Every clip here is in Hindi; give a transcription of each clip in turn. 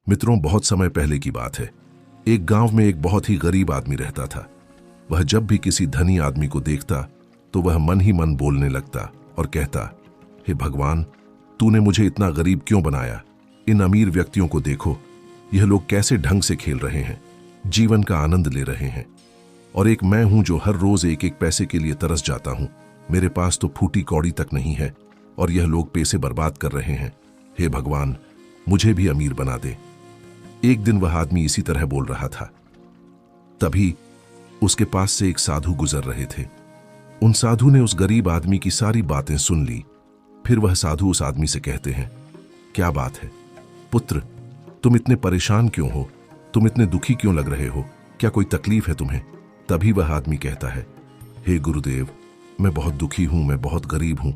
मित्रों, बहुत समय पहले की बात है। एक गांव में एक बहुत ही गरीब आदमी रहता था। वह जब भी किसी धनी आदमी को देखता तो वह मन ही मन बोलने लगता और कहता, हे भगवान, तूने मुझे इतना गरीब क्यों बनाया? इन अमीर व्यक्तियों को देखो, यह लोग कैसे ढंग से खेल रहे हैं, जीवन का आनंद ले रहे हैं, और एक मैं हूं जो हर रोज एक एक पैसे के लिए तरस जाता हूं। मेरे पास तो फूटी कौड़ी तक नहीं है और यह लोग पैसे बर्बाद कर रहे हैं। हे भगवान, मुझे भी अमीर बना दे। एक दिन वह आदमी इसी तरह बोल रहा था। तभी उसके पास से एक साधु गुजर रहे थे। उन साधु ने उस गरीब आदमी की सारी बातें सुन ली। फिर वह साधु उस आदमी से कहते हैं, क्या बात है पुत्र, तुम इतने परेशान क्यों हो? तुम इतने दुखी क्यों लग रहे हो? क्या कोई तकलीफ है तुम्हें? तभी वह आदमी कहता है, हे गुरुदेव, मैं बहुत दुखी हूं, मैं बहुत गरीब हूं।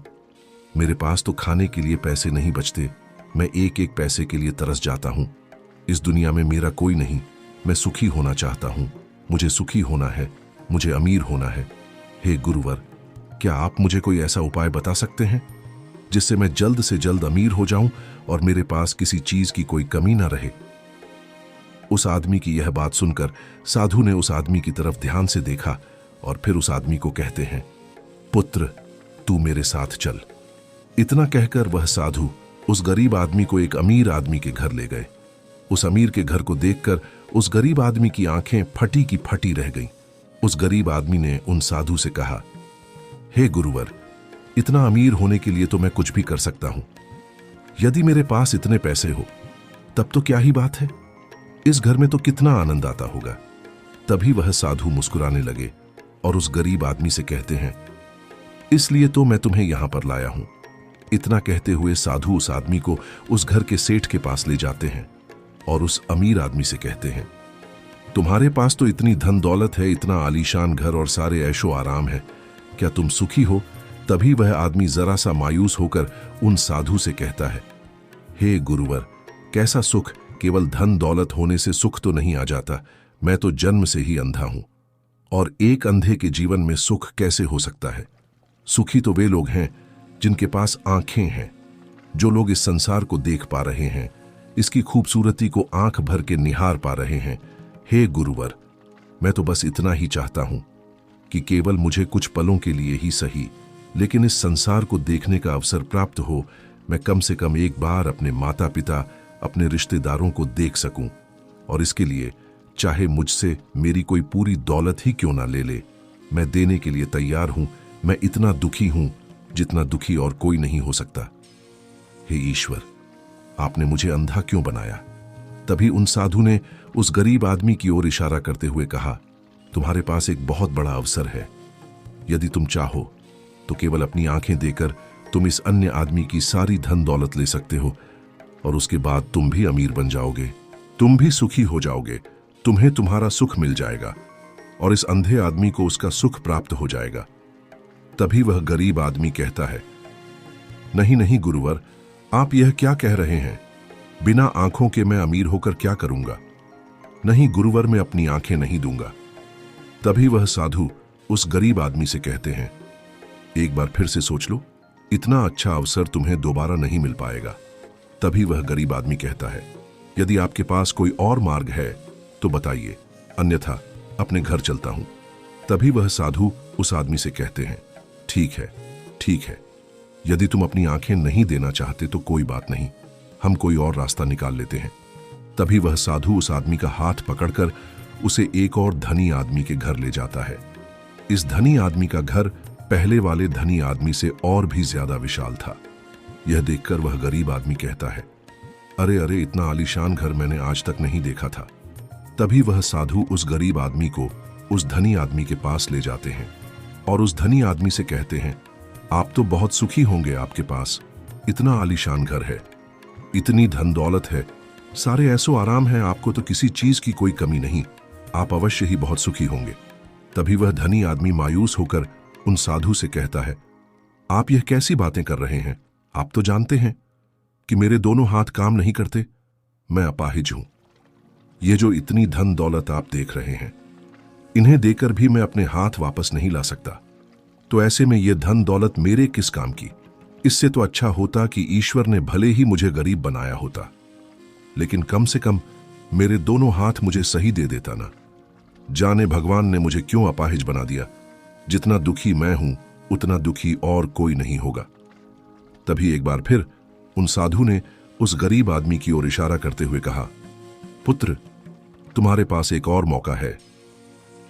मेरे पास तो खाने के लिए पैसे नहीं बचते। मैं एक एक पैसे के लिए तरस जाता हूं। इस दुनिया में मेरा कोई नहीं। मैं सुखी होना चाहता हूं। मुझे सुखी होना है, मुझे अमीर होना है। हे गुरुवर, क्या आप मुझे कोई ऐसा उपाय बता सकते हैं जिससे मैं जल्द से जल्द अमीर हो जाऊं और मेरे पास किसी चीज की कोई कमी ना रहे? उस आदमी की यह बात सुनकर साधु ने उस आदमी की तरफ ध्यान से देखा और फिर उस आदमी को कहते हैं, पुत्र, तू मेरे साथ चल। इतना कहकर वह साधु उस गरीब आदमी को एक अमीर आदमी के घर ले गए। उस अमीर के घर को देखकर उस गरीब आदमी की आंखें फटी की फटी रह गईं। उस गरीब आदमी ने उन साधु से कहा, हे गुरुवर, इतना अमीर होने के लिए तो मैं कुछ भी कर सकता हूं। यदि मेरे पास इतने पैसे हो तब तो क्या ही बात है, इस घर में तो कितना आनंद आता होगा। तभी वह साधु मुस्कुराने लगे और उस गरीब आदमी से कहते हैं, इसलिए तो मैं तुम्हें यहां पर लाया हूं। इतना कहते हुए साधु उस आदमी को उस घर के सेठ के पास ले जाते हैं और उस अमीर आदमी से कहते हैं, तुम्हारे पास तो इतनी धन दौलत है, इतना आलीशान घर और सारे ऐशो आराम है, क्या तुम सुखी हो? तभी वह आदमी जरा सा मायूस होकर उन साधु से कहता है, हे गुरुवर, कैसा सुख? केवल धन दौलत होने से सुख तो नहीं आ जाता। मैं तो जन्म से ही अंधा हूं और एक अंधे के जीवन में सुख कैसे हो सकता है? सुखी तो वे लोग हैं जिनके पास आंखें हैं, जो लोग इस संसार को देख पा रहे हैं, इसकी खूबसूरती को आंख भर के निहार पा रहे हैं। हे गुरुवर, मैं तो बस इतना ही चाहता हूं कि केवल मुझे कुछ पलों के लिए ही सही, लेकिन इस संसार को देखने का अवसर प्राप्त हो। मैं कम से कम एक बार अपने माता पिता, अपने रिश्तेदारों को देख सकूं, और इसके लिए चाहे मुझसे मेरी कोई पूरी दौलत ही क्यों ना ले ले, मैं देने के लिए तैयार हूं। मैं इतना दुखी हूं जितना दुखी और कोई नहीं हो सकता। हे ईश्वर, आपने मुझे अंधा क्यों बनाया? तभी उन साधु ने उस गरीब आदमी की ओर इशारा करते हुए कहा, तुम्हारे पास एक बहुत बड़ा अवसर है। यदि तुम चाहो तो केवल अपनी आंखें देकर तुम इस अन्य आदमी की सारी धन दौलत ले सकते हो, और उसके बाद तुम भी अमीर बन जाओगे, तुम भी सुखी हो जाओगे, तुम्हें तुम्हारा सुख मिल जाएगा और इस अंधे आदमी को उसका सुख प्राप्त हो जाएगा। तभी वह गरीब आदमी कहता है, नहीं नहीं गुरुवर, आप यह क्या कह रहे हैं? बिना आंखों के मैं अमीर होकर क्या करूंगा? नहीं गुरुवर, मैं अपनी आंखें नहीं दूंगा। तभी वह साधु उस गरीब आदमी से कहते हैं, एक बार फिर से सोच लो, इतना अच्छा अवसर तुम्हें दोबारा नहीं मिल पाएगा। तभी वह गरीब आदमी कहता है, यदि आपके पास कोई और मार्ग है तो बताइए, अन्यथा अपने घर चलता हूं। तभी वह साधु उस आदमी से कहते हैं, ठीक है, ठीक है, यदि तुम अपनी आंखें नहीं देना चाहते तो कोई बात नहीं, हम कोई और रास्ता निकाल लेते हैं। तभी वह साधु उस आदमी का हाथ पकड़कर उसे एक और धनी आदमी के घर ले जाता है। इस धनी आदमी का घर पहले वाले धनी आदमी से और भी ज्यादा विशाल था। यह देखकर वह गरीब आदमी कहता है, अरे अरे, इतना आलीशान घर मैंने आज तक नहीं देखा था। तभी वह साधु उस गरीब आदमी को उस धनी आदमी के पास ले जाते हैं और उस धनी आदमी से कहते हैं, आप तो बहुत सुखी होंगे, आपके पास इतना आलीशान घर है, इतनी धन दौलत है, सारे ऐसो आराम है, आपको तो किसी चीज की कोई कमी नहीं, आप अवश्य ही बहुत सुखी होंगे। तभी वह धनी आदमी मायूस होकर उन साधु से कहता है, आप यह कैसी बातें कर रहे हैं? आप तो जानते हैं कि मेरे दोनों हाथ काम नहीं करते, मैं अपाहिज हूं। ये जो इतनी धन दौलत आप देख रहे हैं, इन्हें देकर भी मैं अपने हाथ वापस नहीं ला सकता, तो ऐसे में ये धन दौलत मेरे किस काम की? इससे तो अच्छा होता कि ईश्वर ने भले ही मुझे गरीब बनाया होता, लेकिन कम से कम मेरे दोनों हाथ मुझे सही दे देता ना। जाने भगवान ने मुझे क्यों अपाहिज बना दिया। जितना दुखी मैं हूं उतना दुखी और कोई नहीं होगा। तभी एक बार फिर उन साधु ने उस गरीब आदमी की ओर इशारा करते हुए कहा, पुत्र, तुम्हारे पास एक और मौका है।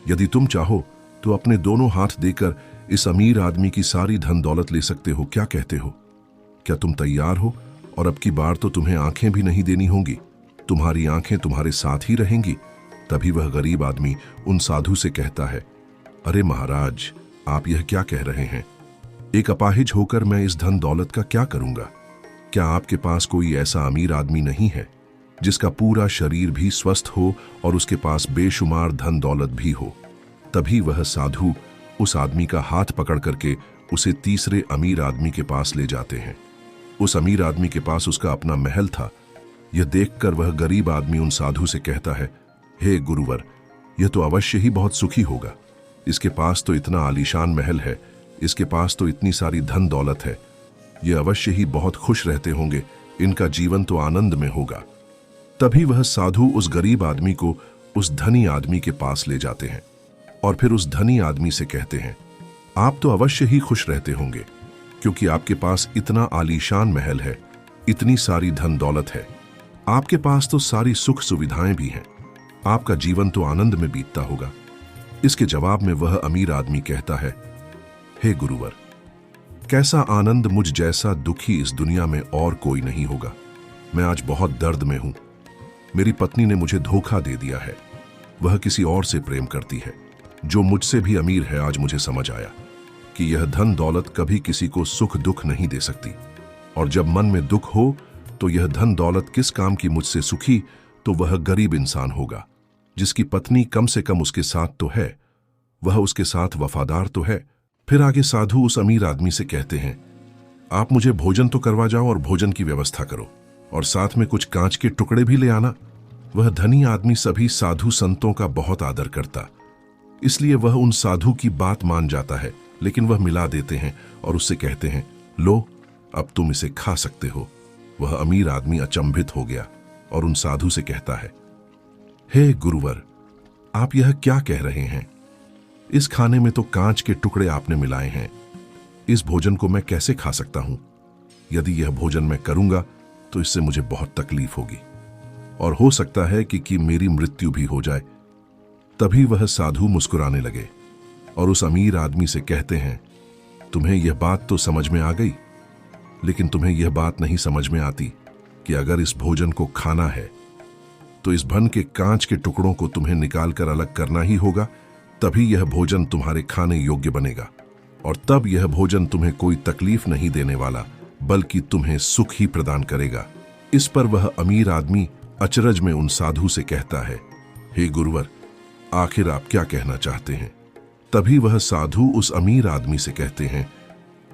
यदि तुम चाहो तो अपने दोनों हाथ देकर इस अमीर आदमी की सारी धन दौलत ले सकते हो। क्या कहते हो? क्या तुम तैयार हो? और अब की बार तो तुम्हें आंखें भी नहीं देनी होंगी, तुम्हारी आंखें तुम्हारे साथ ही रहेंगी। तभी वह गरीब आदमी उन साधु से कहता है, अरे महाराज, आप यह क्या कह रहे हैं? एक अपाहिज होकर मैं इस धन दौलत का क्या करूंगा? क्या आपके पास कोई ऐसा अमीर आदमी नहीं है जिसका पूरा शरीर भी स्वस्थ हो और उसके पास बेशुमार धन दौलत भी हो? तभी वह साधु उस आदमी का हाथ पकड़ करके उसे तीसरे अमीर आदमी के पास ले जाते हैं। उस अमीर आदमी के पास उसका अपना महल था। यह देखकर वह गरीब आदमी उन साधु से कहता है, हे गुरुवर, यह तो अवश्य ही बहुत सुखी होगा। इसके पास तो इतना आलीशान महल है, इसके पास तो इतनी सारी धन दौलत है, ये अवश्य ही बहुत खुश रहते होंगे, इनका जीवन तो आनंद में होगा। तभी वह साधु उस गरीब आदमी को उस धनी आदमी के पास ले जाते हैं और फिर उस धनी आदमी से कहते हैं, आप तो अवश्य ही खुश रहते होंगे क्योंकि आपके पास इतना आलीशान महल है, इतनी सारी धन दौलत है, आपके पास तो सारी सुख सुविधाएं भी हैं, आपका जीवन तो आनंद में बीतता होगा। इसके जवाब में वह अमीर आदमी कहता है, हे गुरुवर, कैसा आनंद मुझ जैसा दुखी इस दुनिया में और कोई नहीं होगा। मैं आज बहुत दर्द में हूं। मेरी पत्नी ने मुझे धोखा दे दिया है, वह किसी और से प्रेम करती है जो मुझसे भी अमीर है। आज मुझे समझ आया कि यह धन दौलत कभी किसी को सुख दुख नहीं दे सकती, और जब मन में दुख हो तो यह धन दौलत किस काम की मुझसे सुखी तो वह गरीब इंसान होगा जिसकी पत्नी कम से कम उसके साथ तो है, वह उसके साथ वफादार तो है। फिर आगे साधु उस अमीर आदमी से कहते हैं, आप मुझे भोजन तो करवा जाओ और भोजन की व्यवस्था करो और साथ में कुछ कांच के टुकड़े भी ले आना। वह धनी आदमी सभी साधु संतों का बहुत आदर करता, इसलिए वह उन साधु की बात मान जाता है, लेकिन वह मिला देते हैं और उससे कहते हैं, लो, अब तुम इसे खा सकते हो। वह अमीर आदमी अचंभित हो गया और उन साधु से कहता है, हे गुरुवर, आप यह क्या कह रहे हैं? इस खाने में तो कांच के टुकड़े आपने मिलाए हैं, इस भोजन को मैं कैसे खा सकता हूं? यदि यह भोजन मैं करूंगा तो इससे मुझे बहुत तकलीफ होगी और हो सकता है कि मेरी मृत्यु भी हो जाए। तभी वह साधु मुस्कुराने लगे और उस अमीर आदमी से कहते हैं, तुम्हें यह बात तो समझ में आ गई, लेकिन तुम्हें यह बात नहीं समझ में आती कि अगर इस भोजन को खाना है तो इस भन के कांच के टुकड़ों को तुम्हें निकालकर अलग करना ही होगा, तभी यह भोजन तुम्हारे खाने योग्य बनेगा और तब यह भोजन तुम्हें कोई तकलीफ नहीं देने वाला बल्कि तुम्हें सुख ही प्रदान करेगा। इस पर वह अमीर आदमी अचरज में उन साधु से कहता है, हे गुरुवर, आखिर आप क्या कहना चाहते हैं? तभी वह साधु उस अमीर आदमी से कहते हैं,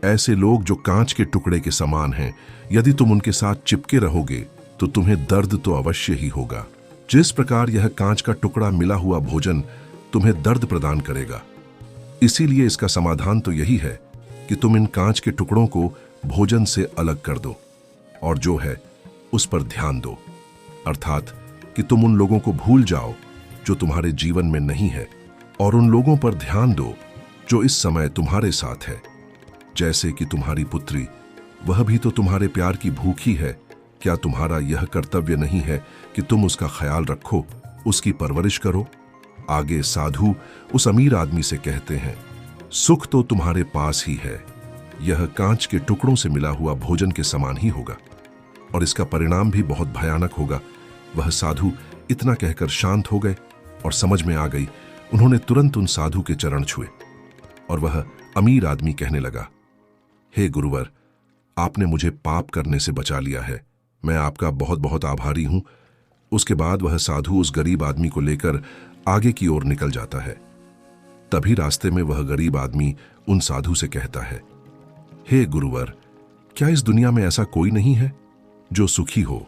ऐसे लोग जो कांच के टुकड़े के समान हैं, यदि तुम उनके साथ चिपके रहोगे तो तुम्हें दर्द तो अवश्य ही होगा। जिस प्रकार यह कांच का टुकड़ा मिला हुआ भोजन तुम्हें दर्द प्रदान करेगा, इसीलिए इसका समाधान तो यही है कि तुम इन कांच के टुकड़ों को भोजन से अलग कर दो और जो है उस पर ध्यान दो, अर्थात कि तुम उन लोगों को भूल जाओ जो तुम्हारे जीवन में नहीं है और उन लोगों पर ध्यान दो जो इस समय तुम्हारे साथ है। जैसे कि तुम्हारी पुत्री, वह भी तो तुम्हारे प्यार की भूखी है। क्या तुम्हारा यह कर्तव्य नहीं है कि तुम उसका ख्याल रखो, उसकी परवरिश करो? आगे साधु उस अमीर आदमी से कहते हैं, सुख तो तुम्हारे पास ही है, यह कांच के टुकड़ों से मिला हुआ भोजन के समान ही होगा और इसका परिणाम भी बहुत भयानक होगा। वह साधु इतना कहकर शांत हो गए और समझ में आ गई। उन्होंने तुरंत उन साधु के चरण छुए और वह अमीर आदमी कहने लगा, हे गुरुवर, आपने मुझे पाप करने से बचा लिया है, मैं आपका बहुत बहुत आभारी हूं। उसके बाद वह साधु उस गरीब आदमी को लेकर आगे की ओर निकल जाता है। तभी रास्ते में वह गरीब आदमी उन साधु से कहता है, हे गुरुवर, क्या इस दुनिया में ऐसा कोई नहीं है जो सुखी हो?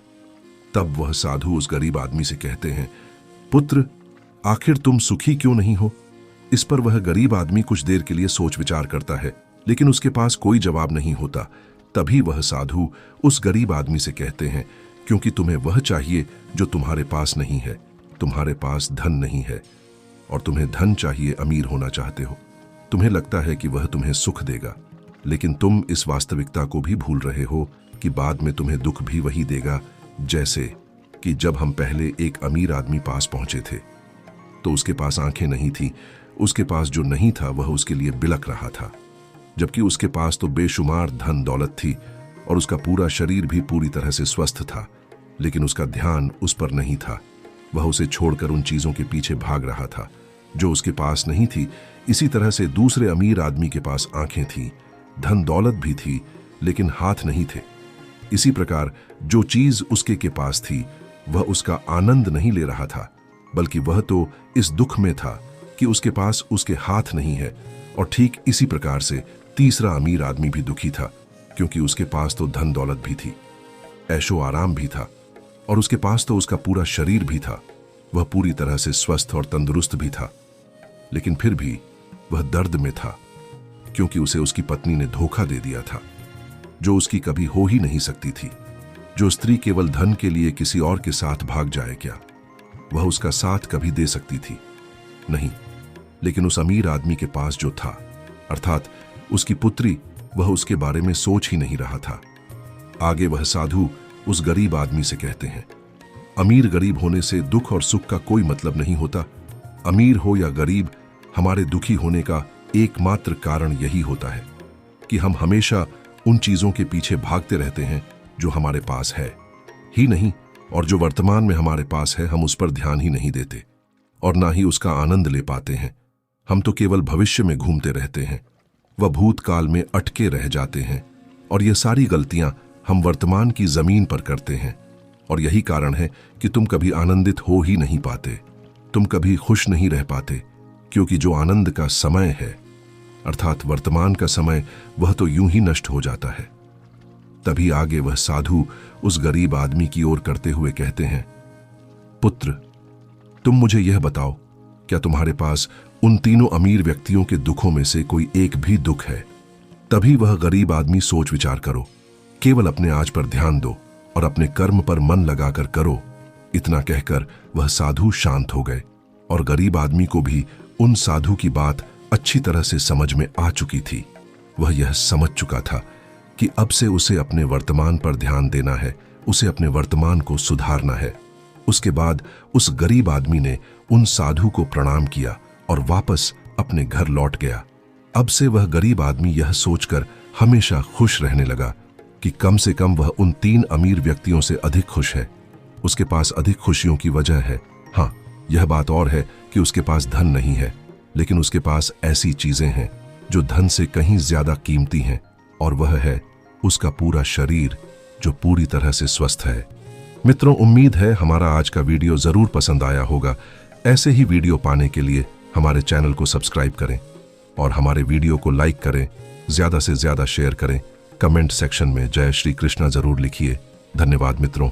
तब वह साधु उस गरीब आदमी से कहते हैं, पुत्र, आखिर तुम सुखी क्यों नहीं हो? इस पर वह गरीब आदमी कुछ देर के लिए सोच विचार करता है, लेकिन उसके पास कोई जवाब नहीं होता। तभी वह साधु उस गरीब आदमी से कहते हैं, क्योंकि तुम्हें वह चाहिए जो तुम्हारे पास नहीं है। तुम्हारे पास धन नहीं है और तुम्हें धन चाहिए, अमीर होना चाहते हो। तुम्हें लगता है कि वह तुम्हें सुख देगा, लेकिन तुम इस वास्तविकता को भी भूल रहे हो कि बाद में तुम्हें दुख भी वही देगा। जैसे कि जब हम पहले एक अमीर आदमी पास पहुंचे थे तो उसके पास आंखें नहीं थी। उसके पास जो नहीं था वह उसके लिए बिलक रहा था, जबकि उसके पास तो बेशुमार धन दौलत थी और उसका पूरा शरीर भी पूरी तरह से स्वस्थ था, लेकिन उसका ध्यान उस पर नहीं था। वह उसे छोड़कर उन चीजों के पीछे भाग रहा था जो उसके पास नहीं थी। इसी तरह से दूसरे अमीर आदमी के पास आंखें थीं, धन दौलत भी थी, लेकिन हाथ नहीं थे। इसी प्रकार जो चीज उसके के पास थी वह उसका आनंद नहीं ले रहा था, बल्कि वह तो इस दुख में था कि उसके पास उसके हाथ नहीं है। और ठीक इसी प्रकार से तीसरा अमीर आदमी भी दुखी था, क्योंकि उसके पास तो धन दौलत भी थी, ऐशो आराम भी था, और उसके पास तो उसका पूरा शरीर भी था। वह पूरी तरह से स्वस्थ और तंदुरुस्त भी था, लेकिन फिर भी वह दर्द में था, क्योंकि उसे उसकी पत्नी ने धोखा दे दिया था, जो उसकी कभी हो ही नहीं सकती थी। जो स्त्री केवल धन के लिए किसी और के साथ भाग जाए, क्या वह उसका साथ कभी दे सकती थी? नहीं। लेकिन उस अमीर आदमी के पास जो था, अर्थात उसकी पुत्री, वह उसके बारे में सोच ही नहीं रहा था। आगे वह साधु उस गरीब आदमी से कहते हैं, अमीर गरीब होने से दुख और सुख का कोई मतलब नहीं होता। अमीर हो या गरीब, हमारे दुखी होने का एकमात्र कारण यही होता है कि हम हमेशा उन चीजों के पीछे भागते रहते हैं जो हमारे पास है ही नहीं, और जो वर्तमान में हमारे पास है हम उस पर ध्यान ही नहीं देते और ना ही उसका आनंद ले पाते हैं। हम तो केवल भविष्य में घूमते रहते हैं, वह भूतकाल में अटके रह जाते हैं, और ये सारी गलतियां हम वर्तमान की जमीन पर करते हैं। और यही कारण है कि तुम कभी आनंदित हो ही नहीं पाते, तुम कभी खुश नहीं रह पाते, क्योंकि जो आनंद का समय है, अर्थात वर्तमान का समय, वह तो यूं ही नष्ट हो जाता है। तभी आगे वह साधु उस गरीब आदमी की ओर करते हुए कहते हैं, पुत्र, तुम मुझे यह बताओ, क्या तुम्हारे पास उन तीनों अमीर व्यक्तियों के दुखों में से कोई एक भी दुख है? तभी वह गरीब आदमी, सोच विचार करो, केवल अपने आज पर ध्यान दो और अपने कर्म पर मन लगाकर करो। इतना कहकर वह साधु शांत हो गए, और गरीब आदमी को भी उन साधु की बात अच्छी तरह से समझ में आ चुकी थी। वह यह समझ चुका था कि अब से उसे अपने वर्तमान पर ध्यान देना है, उसे अपने वर्तमान को सुधारना है। उसके बाद उस गरीब आदमी ने उन साधु को प्रणाम किया और वापस अपने घर लौट गया। अब से वह गरीब आदमी यह सोचकर हमेशा खुश रहने लगा कि कम से कम वह उन तीन अमीर व्यक्तियों से अधिक खुश है। उसके पास अधिक खुशियों की वजह है। हाँ, यह बात और है कि उसके पास धन नहीं है, लेकिन उसके पास ऐसी चीजें हैं जो धन से कहीं ज्यादा कीमती हैं, और वह है उसका पूरा शरीर जो पूरी तरह से स्वस्थ है। मित्रों, उम्मीद है हमारा आज का वीडियो जरूर पसंद आया होगा। ऐसे ही वीडियो पाने के लिए हमारे चैनल को सब्सक्राइब करें और हमारे वीडियो को लाइक करें, ज्यादा से ज्यादा शेयर करें। कमेंट सेक्शन में जय श्री कृष्णा जरूर लिखिए। धन्यवाद मित्रों।